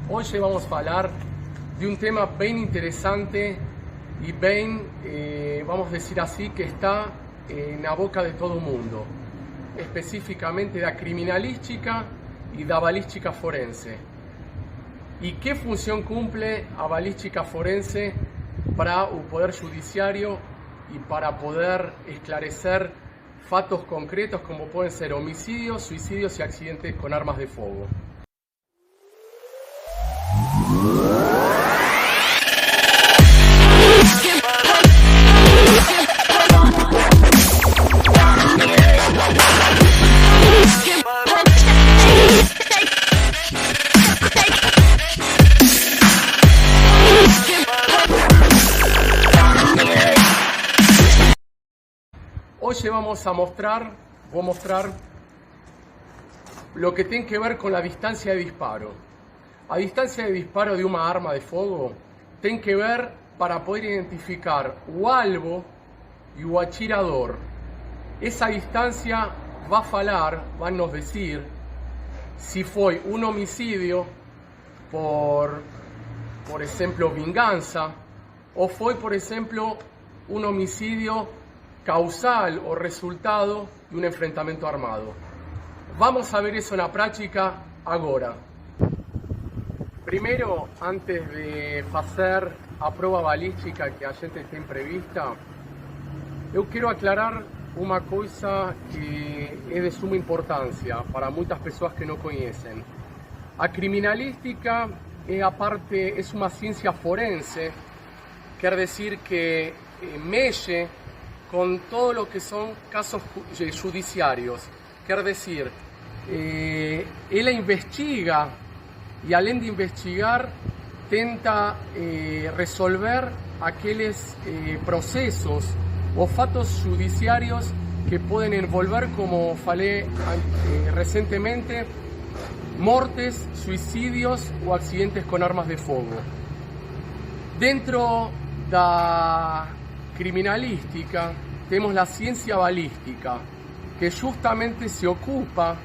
Hoje vamos falar de um tema bem interessante e bem, vamos dizer assim, que está na boca de todo mundo, especificamente da criminalística e da balística forense. E que função cumpre a balística forense para o Poder Judiciário e para poder esclarecer fatos concretos como pueden ser homicidios, suicidios y accidentes con armas de fuego. Hoy vamos a mostrar lo que tiene que ver con la distancia de disparo. A distancia de disparo de una arma de fuego tiene que ver para poder identificar o alvo y o atirador. Esa distancia va a nos decir si fue un homicidio por ejemplo, vinganza, o fue, por ejemplo, un homicidio causal o resultado de un enfrentamiento armado. Vamos a ver eso en la práctica ahora. Primero, antes de hacer a prueba balística que a gente tem prevista, eu quero aclarar uma coisa que é de suma importância para muitas pessoas que não conhecem. A criminalística es una ciencia forense, quiere decir que mexe con todo lo que son casos judiciarios. Quiere decir, ella investiga y além de investigar, tenta resolver aquellos procesos o fatos judiciarios que pueden envolver, como falei recientemente, mortes, suicidios o accidentes con armas de fuego. Dentro da criminalística tenemos la ciencia balística, que justamente se ocupa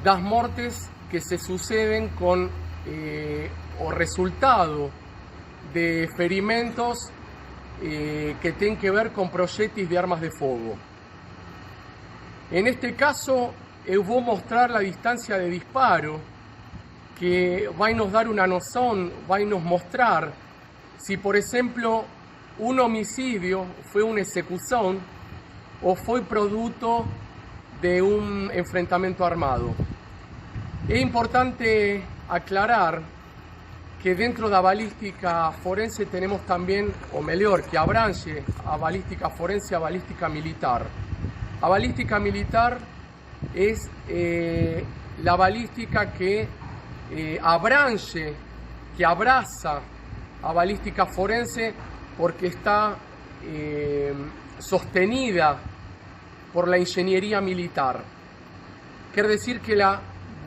das mortes que se suceden con o resultado de ferimentos que tienen que ver con proyectiles de armas de fuego. En este caso, eu vou mostrar a distância de disparo, que vai nos dar uma noção, vai nos mostrar se, por exemplo, um homicídio foi uma execução ou foi produto de um enfrentamento armado. É importante aclarar que dentro da balística forense temos também, ou melhor, que abrange a balística forense, a balística militar. A balística militar es la balística que abrange, que abraza a balística forense porque está sostenida por la ingeniería militar. Quiere decir que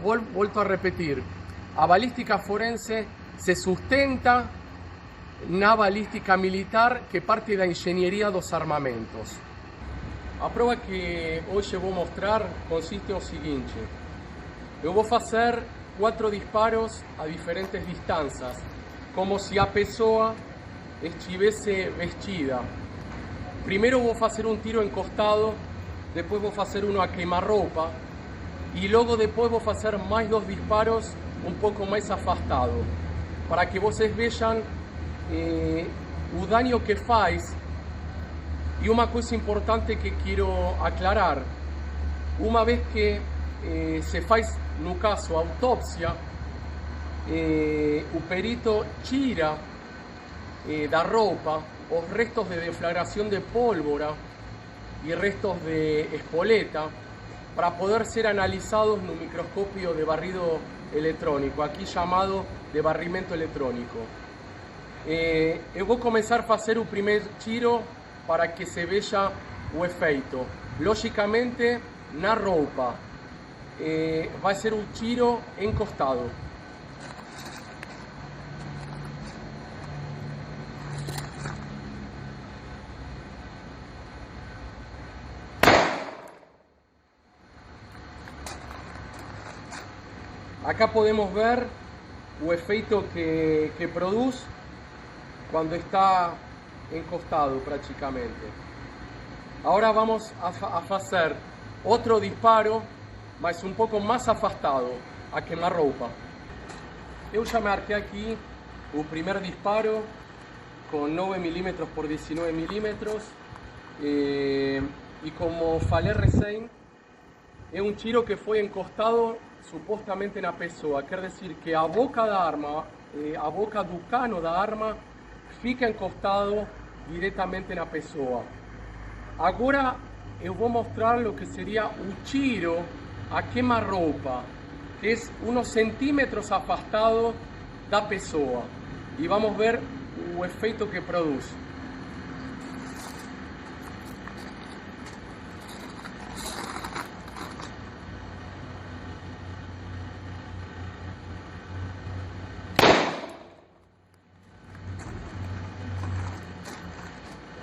vuelto a repetir, a balística forense se sustenta na balística militar que parte da ingeniería dos armamentos. A prova que hoje vou mostrar consiste no seguinte: eu vou fazer 4 disparos a diferentes distâncias, como se a pessoa estivesse vestida. Primeiro vou fazer um tiro encostado, depois vou fazer um a queima-roupa e logo depois vou fazer mais 2 disparos um pouco mais afastado, para que vocês vejam o dano que faz. Y una cosa importante que quiero aclarar: una vez que se faz, no caso, autopsia, o perito tira da roupa os restos de deflagración de pólvora y restos de espoleta para poder ser analizados en un microscopio de barrido electrónico, aquí llamado de barrimento electrónico. Eu vou começar a fazer o primeiro tiro para que se veja o efeito. Lógicamente, na roupa. Vai ser um tiro encostado. Acá podemos ver o efeito que produz quando está encostado praticamente. Agora vamos a fazer outro disparo, mas um pouco mais afastado, a queima-roupa. Eu já marquei aqui o primeiro disparo com 9 mm por 19 mm e como falei recém, é um tiro que foi encostado supostamente na pessoa, quer dizer que a boca da arma, a boca do cano da arma fica encostado diretamente na pessoa. Agora eu vou mostrar o que seria o tiro a queima-roupa, que é uns centímetros afastado da pessoa, e vamos ver o efeito que produz.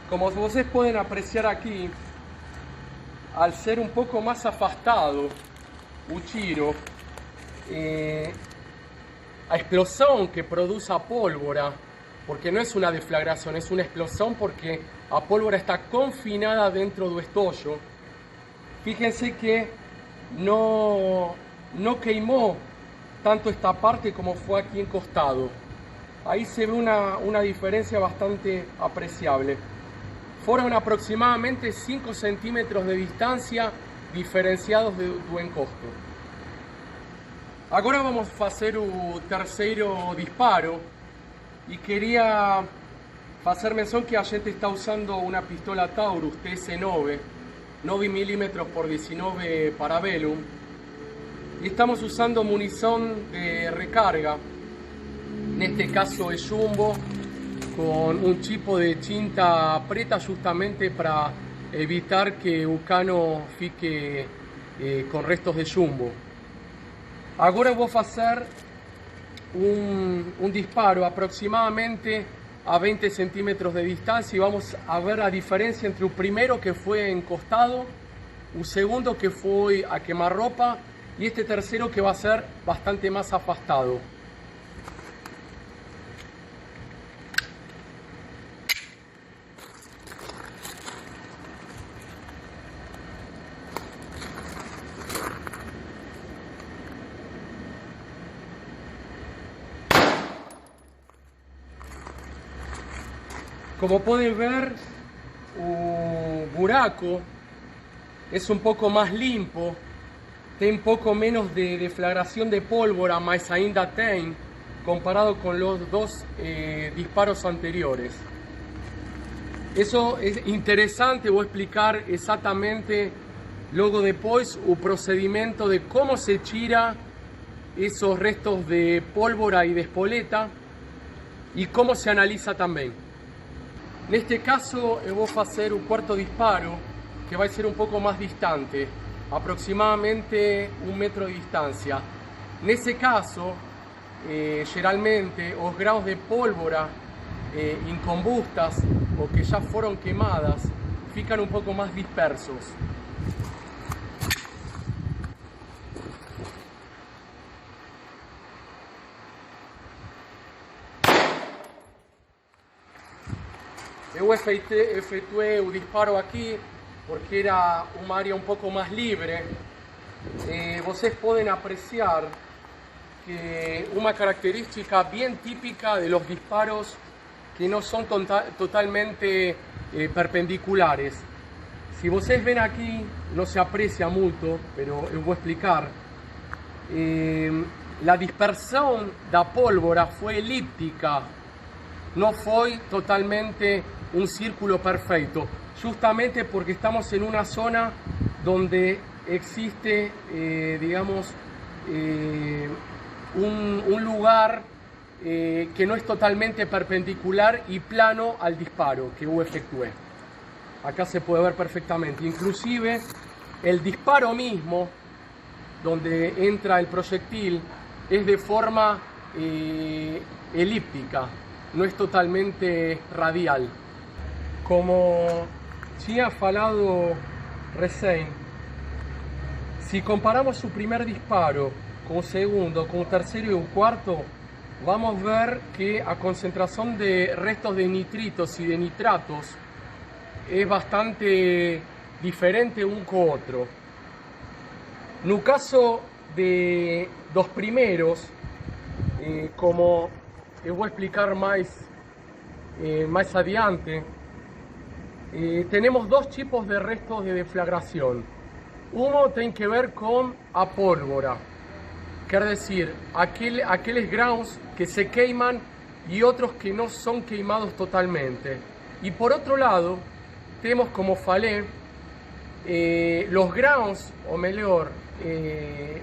Como vocês podem apreciar aqui, al ser un poco más afastado o tiro, a explosión que produce a pólvora, porque no es una deflagración, es una explosión porque a pólvora está confinada dentro do estollo. Fíjense que no queimó tanto esta parte como fue aquí encostado. Ahí se ve una diferencia bastante apreciable. Fueron aproximadamente 5 centímetros de distancia diferenciados do encosto. Agora vamos fazer o terceiro disparo e queria fazer menção que a gente está usando uma pistola Taurus TS9, 9 mm por 19 Parabellum, e estamos usando munición de recarga, neste caso es Jumbo, con un tipo de cinta preta justamente para evitar que o cano fique con restos de Jumbo. Agora vou fazer un disparo aproximadamente a 20 centímetros de distancia y vamos a ver la diferencia entre el primero que fue encostado, el segundo que fue a quemarropa y este tercero que va a ser bastante más afastado. Como pueden ver, el buraco es un poco más limpo, tiene un poco menos de deflagración de pólvora, mas ainda tem, comparado con los dos disparos anteriores. Eso es interesante, voy a explicar exactamente luego después el procedimiento de cómo se tira esos restos de pólvora y de espoleta y cómo se analiza también. Neste caso eu vou fazer o quarto disparo, que vai ser um pouco mais distante, aproximadamente 1 metro de distância. Nesse caso, geralmente os graus de pólvora incombustas ou que já foram queimadas ficam um pouco mais dispersos. Eu efetuei o disparo aqui porque era uma área um pouco mais livre. Vocês podem apreciar que uma característica bem típica de los disparos que não são totalmente perpendiculares. Se vocês ven aqui, não se aprecia muito, pero eu vou explicar. La dispersión da pólvora foi elíptica, não foi totalmente un círculo perfecto, justamente porque estamos en una zona donde existe, digamos, un lugar que no es totalmente perpendicular y plano al disparo que yo efectué. Acá se puede ver perfectamente, inclusive el disparo mismo, donde entra el proyectil, es de forma elíptica, no es totalmente radial. Como tinha falado recién, si comparamos su primer disparo con el segundo, con el tercero y el cuarto, vamos a ver que a concentración de restos de nitritos y de nitratos es bastante diferente un con otro. No caso de los primeros, como voy a explicar más adiante, tenemos dos tipos de restos de deflagración. Uno tiene que ver con a pólvora, quiere decir, aquellos grãos que se queman y otros que no son quemados totalmente. Y por otro lado, tenemos, como falei, los grãos, o mejor,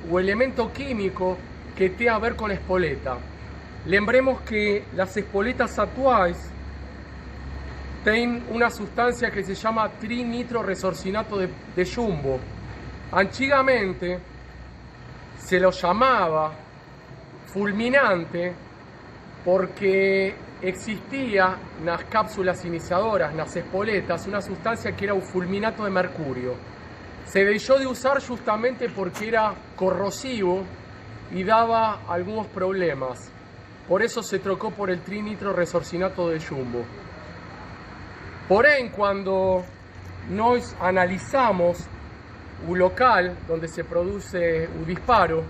o elemento químico que tiene a ver con espoleta. Lembremos que las espoletas actuales tienen una sustancia que se llama trinitroresorcinato de jumbo. Antiguamente se lo llamaba fulminante porque existía en las cápsulas iniciadoras, en las espoletas, una sustancia que era un fulminato de mercurio. Se dejó de usar justamente porque era corrosivo y daba algunos problemas. Por eso se trocó por el trinitroresorcinato de jumbo. Porém, cuando nos analizamos un local donde se produce un disparo,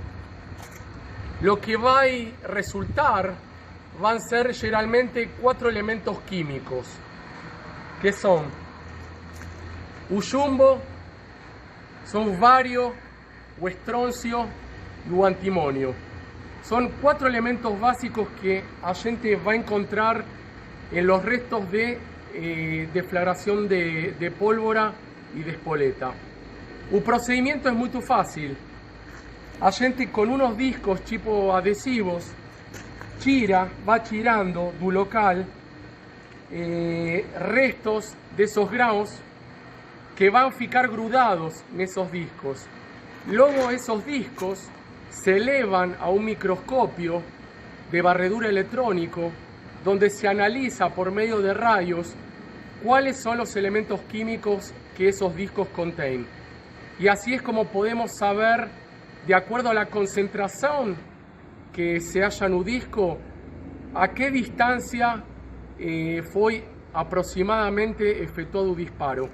lo que va a resultar van a ser generalmente 4 elementos químicos, que son o jumbo, son bario, o estroncio y o antimonio. Son 4 elementos básicos que a gente va a encontrar en los restos de deflagración de pólvora y de espoleta. El procedimiento es muy fácil. A gente con unos discos tipo adhesivos va tirando del local restos de esos grãos que van a ficar grudados en esos discos. Luego esos discos se elevan a un microscopio de barredura electrónico donde se analiza por medio de rayos cuáles son los elementos químicos que esos discos contienen. Y así es como podemos saber, de acuerdo a la concentración que se halla en un disco, a qué distancia fue aproximadamente efectuado un disparo.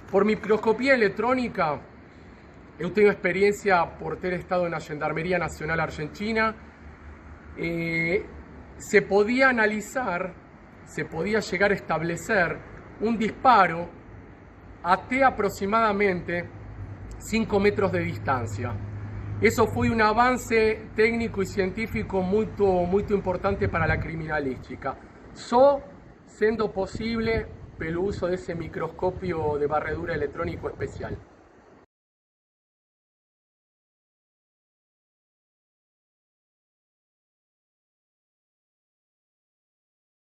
Por microscopía electrónica, yo tengo experiencia por ter estado en la Gendarmería Nacional Argentina, se podía analizar, se podía llegar a establecer un disparo a aproximadamente 5 metros de distancia. Eso fue un avance técnico y científico muy importante para la criminalística. Só siendo posible el uso de ese microscopio de barredura electrónico especial.